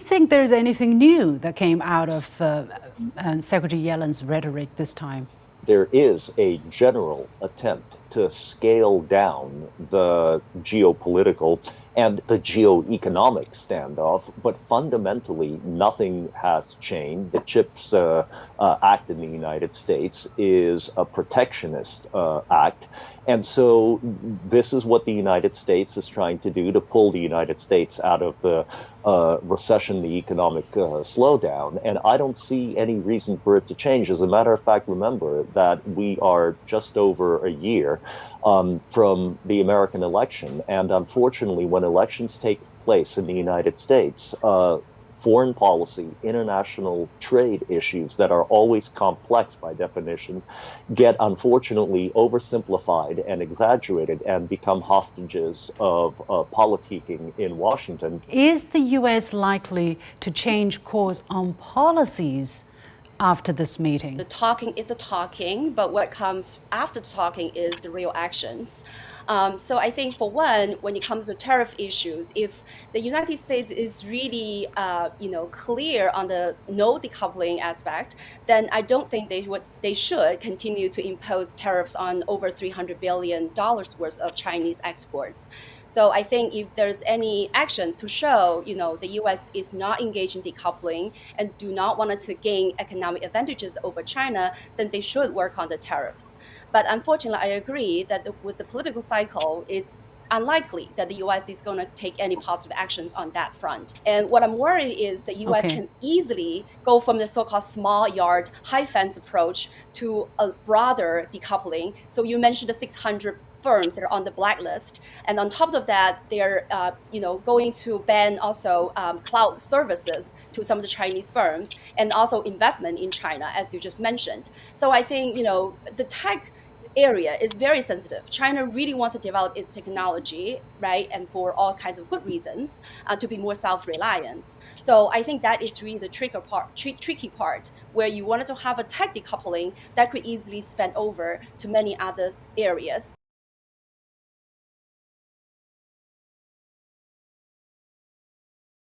think there's anything new that came out of Secretary Yellen's rhetoric this time? There is a general attempt to scale down the geopolitical and the geoeconomic standoff, but fundamentally nothing has changed. The CHIPS Act in the United States is a protectionist act. And so this is what the United States is trying to do to pull the United States out of the recession, the economic slowdown. And I don't see any reason for it to change. As a matter of fact, remember that we are just over a year from the American election. And unfortunately, when elections take place in the United States, foreign policy, international trade issues that are always complex by definition get unfortunately oversimplified and exaggerated and become hostages of politicking in Washington. Is the U.S. likely to change course on policies after this meeting? The talking is the talking, but what comes after the talking is the real actions. So I think, for one, when it comes to tariff issues, if the United States is really, clear on the no decoupling aspect, then I don't think they should continue to impose tariffs on over $300 billion worth of Chinese exports. So I think if there's any actions to show, the U.S. is not engaged in decoupling and do not want to gain economic advantages over China, then they should work on the tariffs. But unfortunately, I agree that with the political cycle, it's unlikely that the U.S. is going to take any positive actions on that front. And what I'm worried is the U.S. can easily go from the so-called small yard, high fence approach to a broader decoupling. So you mentioned the 600 firms that are on the blacklist, and on top of that, they're going to ban also cloud services to some of the Chinese firms, and also investment in China, as you just mentioned. So I think the tech area is very sensitive. China really wants to develop its technology, right, and for all kinds of good reasons, to be more self-reliant. So I think that is really the tricky part, where you wanted to have a tech decoupling that could easily span over to many other areas.